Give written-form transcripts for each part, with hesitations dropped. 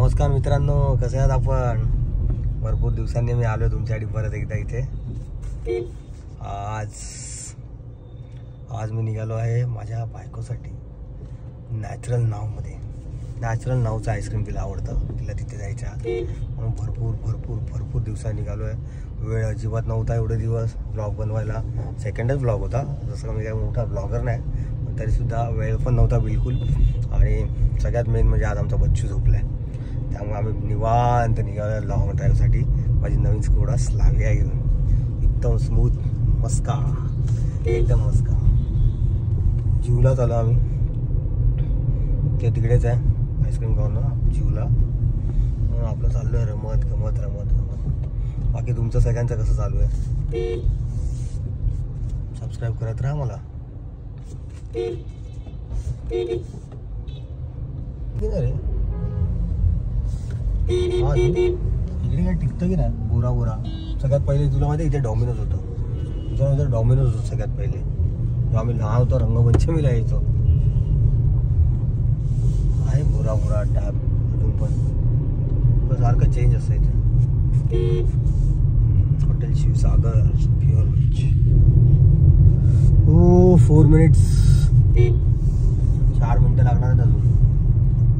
नमस्कार मित्रांनो, कसे आहात आपण? भरपूर दिवसांनी मी आलो तुमच्यासाठी परत एकदा इथे. आज मी निघालो आहे माझ्या बायकोसाठी नॅचरल नावमध्ये. नॅचरल नावचं आईस्क्रीम तिला आवडतं, तिला तिथे जायचं म्हणून भरपूर दिवसांनी निघालो आहे. वेळ अजिबात नव्हता एवढे दिवस ब्लॉग बनवायला. सेकंडच ब्लॉग होता, जसं मी काही मोठा ब्लॉगर नाही, पण तरीसुद्धा वेळ पण नव्हता बिलकुल. आणि सगळ्यात मेन म्हणजे आज आमचा बच्चू झोपला आहे, त्यामुळे आम्ही निवांत निघालो लॉंग ड्राईव्हसाठी. माझी नवीन स्कोडा स्लाविया घेऊन एकदम स्मूथ मस्का, एकदम मस्का. जीवला चालू आम्ही, ते तिकडेच आहे आईस्क्रीम कॉर्नर जीवला. आपलं चाललं आहे रमत गमत. बाकी तुमचं सगळ्यांचं कसं चालू आहे? सबस्क्राईब करत राहा मला. रे हा इकडे काय टिकतं की नाही? बोरा सगळ्यात पहिले तुला माहिती इथे डॉमिनोज होतं. तुझ्यानंतर डॉमिनोज होतं सगळ्यात पहिले, जेव्हा आम्ही लहान होतो रंगपंचमीला यायचो. आहे बोरा टॅब अजून पण सारखं चेंज असतं इथे. Hotel Shivsagar pure veg. 4 minutes, 4 मिनिटं लागणार आहेत अजून.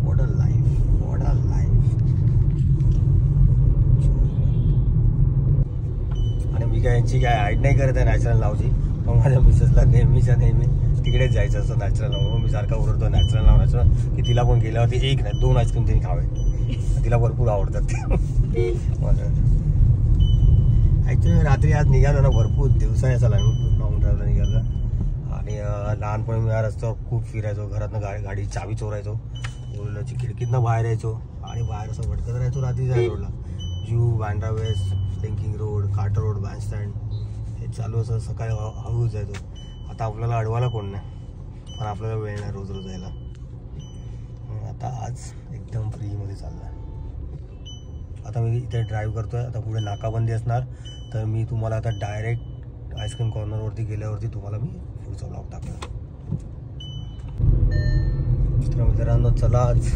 What a life. आणि मी काय यांची काय हाईट नाही करत आहे नॅचरल नावची, पण माझ्या मिसेसला नेहमी तिकडेच जायचं असतं नॅचरल नाव. मी सारखा ओरडतो नॅचरल नाव की तिला पण गेल्यावरती 1 नाही 2 आईस्क्रीम त्यांनी खावे, तिला भरपूर आवडतात ते. ॲक्च्युली रात्री आज निघालो ना, भरपूर दिवसाने असा लॉंग ड्राईव्हला निघाला. आणि लहानपणी मी या रस्त्यावर खूप फिरायचो. घरातनं गाडी चावी चोरायचो, ओरल्याची खिडकीतनं बाहेर यायचो आणि बाहेर असं भटकत राहायचो रात्रीच्या रोडला. Juhu, Bandra west, linking road, Carter road, bandstand हे चालू असं. सकाळी हळूच जायचो. आता आपल्याला अडवायला कोण नाही, पण आपल्याला वेळ नाही रोज यायला. आता आज एकदम फ्रीमध्ये चालला आहे. आता मी इथे ड्राईव्ह करतो आहे. आता पुढे नाकाबंदी असणार, तर मी तुम्हाला आता डायरेक्ट आईस्क्रीम कॉर्नरवरती गेल्यावरती तुम्हाला मी पुढचा ब्लॉग टाकला. मित्रांनो चला आज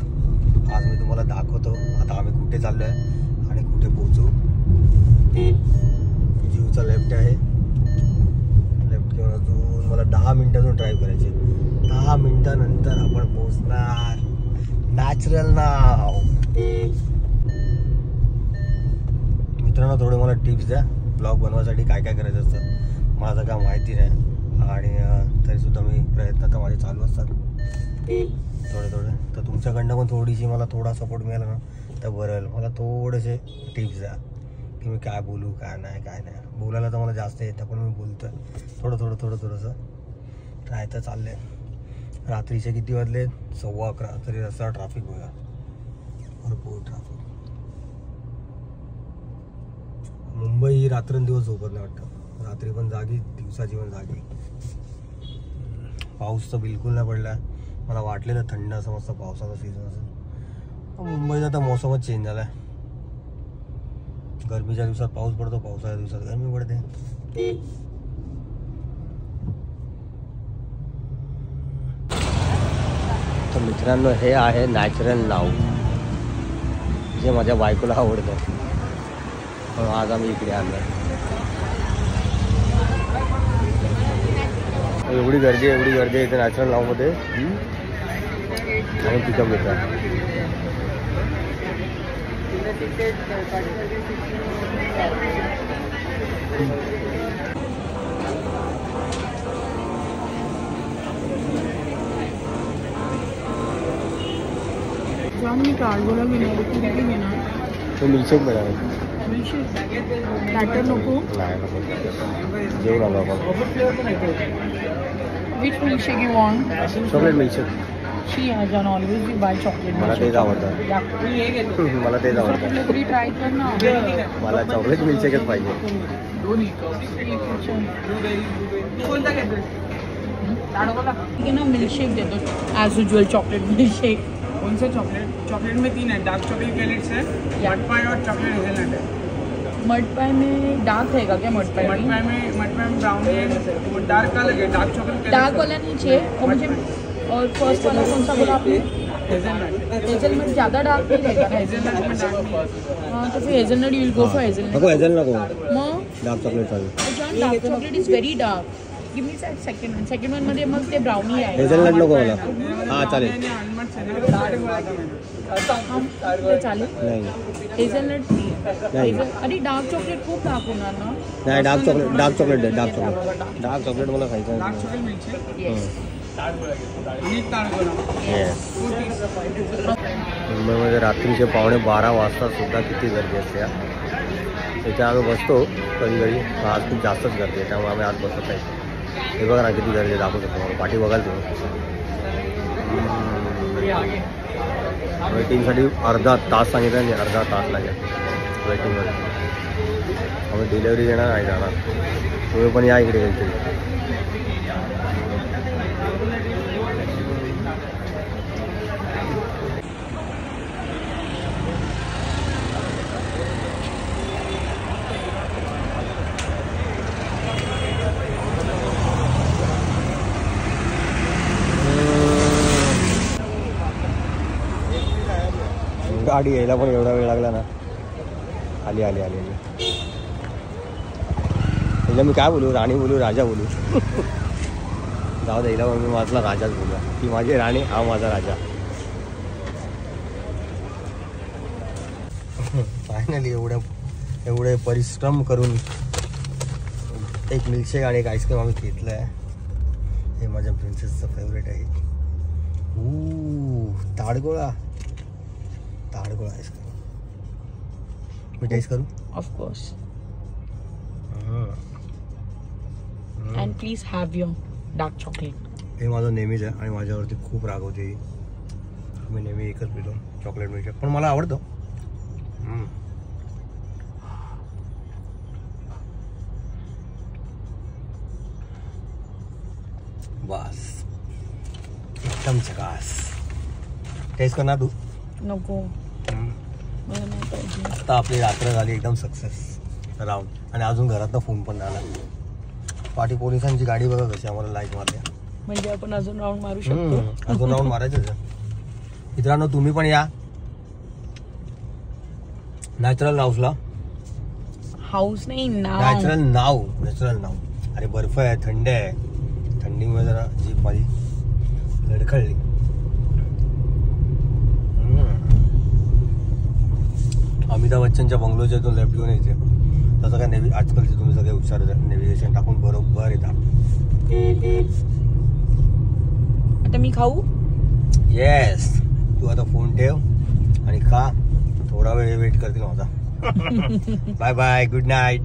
मी तुम्हाला दाखवतो आता आम्ही कुठे चाललो आहे आणि कुठे पोहोचू. जीवचा लेफ्ट आहे, लेफ्ट घेऊन अजून मला 10 मिनिटातून ड्राईव्ह करायचे. 10 मिनिटानंतर आपण पोहोचणार नॅचरल नाव. मित्रांनो थोडे मला टिप्स द्या ब्लॉग बनवायसाठी, काय काय करायचं असतं. माझं काय माहिती नाही, आणि तरीसुद्धा मी प्रयत्न तर माझे चालू असतात थोडे. तर तुमच्याकडनं पण थोडीशी मला थोडा सपोर्ट मिळाला ना तर बरं. मला थोडेसे टिप्स द्या की मी काय बोलू, काय नाही. बोलायला तर मला जास्त येतं, पण मी बोलतो आहे थोडंसं ट्राय तर चाललं आहे. रात्रीचे किती वाजले? 11:15 तरी रस्ता ट्रॅफिक बघा, भरपूर ट्रॅफिक. मुंबई ही रात्रंदिवस झोपत नाही वाटतं, रात्री पण जागी, दिवसाची पण जागी. पाऊस तर बिलकुल नाही पडला. मला वाटलेलं थंड असं मस्त पावसाचा सीझन असेल. मुंबईचा तर मोसमच चेंज झाला आहे. गरमीच्या दिवसात पाऊस पडतो, पावसाच्या दिवसात गरमी पडते. तर मित्रांनो हे आहे नॅचरल नाव, जे माझ्या बायकोला आवडतं. आज आम्ही इकडे आलो. एवढी गर्दी आहे इथे नॅचरल नावमध्ये. आणि पिकअप घेतात. कार्गोला घेणार तो मिल्कशेक मिळाला. बॅटर नको? नाही नको, जेवण आलो आपण. Which milkshake you want? Chocolate milkshake. She has on always we buy chocolate. मला तेच आवडतं. तरी ट्राय कर ना. मला चॉकलेट मिल्कशेकच पाहिजे. ठीक है ना, मिल्कशेक दे दो एज यूजुअल. Chocolate milkshake. कौन सा चॉकलेट में 3 है, डार्क चॉकलेट कैलेट्स है, मड पाई और चॉकलेट हेज़लनट है. मड पाई में डार्क रहेगा क्या? मड पाई में ब्राउन है, डार्क का लगे, डार्क चॉकलेट डार्क वाला नीचे। और मुझे और फर्स्ट वाला कौन सा बोला आपने? हेजलनट ज़्यादा डार्क नहीं रहेगा ना हेजलनट में डार्क नहीं है। हाँ तो फिर hazelnut you will go for hazelnut नको हेझल नको मग डार्क चॉकलेट चालेल dark chocolate is very dark give me second one मध्ये मग ते ब्राउनी आहे हेझलनट नको मला हां चालेल आणि almonds आहे ना, डार्क वाला. ते चालेल नाही हेझलनट नाही अरे डार्क चॉकलेट खूप डार्क होणार ना नाही डार्क चॉकलेट दे डार्क चॉकलेट मला खायचं डार्क आहे. चॉकलेट मिल्कशेक येस आणि एक ताळगोळा. Yes. 4 piece. मुंबईमध्ये रात्रीचे 11:15 वाजता सुद्धा किती गर्दी असते यार. इथे आम्ही बसतो कधी कधी आज खूप जास्तच गर्दी आहे त्यामुळे आम्ही आज बसत नाही. हे बघा ना किती गर्दी दाखवू शकतो मला पाठी बघाल तुम्ही वेटिंगसाठी अर्धा तास सांगितलं आणि अर्धा तास लागेल वेटिंगमध्ये. आम्ही डिलेवरी देणार नाही जाणार तुम्ही पण या इकडे काहीतरी. गाडी यायला पण एवढा वेळ लागला ना. आली आली आली आली हिला मी काय बोलू राणी बोलू राजा बोलू जाऊ दे हिला मी माझला राजाच बोलूया. ती माझी राणी हा माझा राजा. फायनली एवढे परिश्रम करून एक मिल्कशेक आणि एक आईस्क्रीम आम्ही घेतलं आहे. हे माझ्या प्रिन्सेसचं फेवरेट आहे. ताडगोळा आईस्क्रीम मी टेस्ट करू of course and please have your dark chocolate. हे माझं नेहमीच आहे आणि माझ्यावरती खूप रागवते. मी नेहमी एकच पितो चॉकलेट मिल्कशेक पण मला आवडतं. बस एकदम झकास. टेस्ट करणार तू नको मला नाही पाहिजे. आता आपली रात्र झाली एकदम सक्सेस राऊंड आणि अजून घरातनं फोन पण आला. पाठी पोलिसांची गाडी बघा कशी आम्हाला लाईट मारल्या. म्हणजे आपण अजून राऊंड मारू शकतो. अजून राऊंड मारायचं. मित्रांनो तुम्ही पण या नॅचरल नावला. हाऊस नाही नॅचरल नाव अरे बर्फ आहे थंड आहे. थंडीमुळे जरा जीप माझी लडखडली. अमिताभ बच्चनच्या बंगलोच्या इथून लेफ्ट घेऊन यायचे तसं काय आजकालचे तुम्ही सगळे हुशार नेव्हिगेशन टाकून बरोबर येतात. आता मी खाऊ. येस तू आता फोन ठेव आणि खा. थोडा वेळ वेट करतील माझा. Bye bye good night.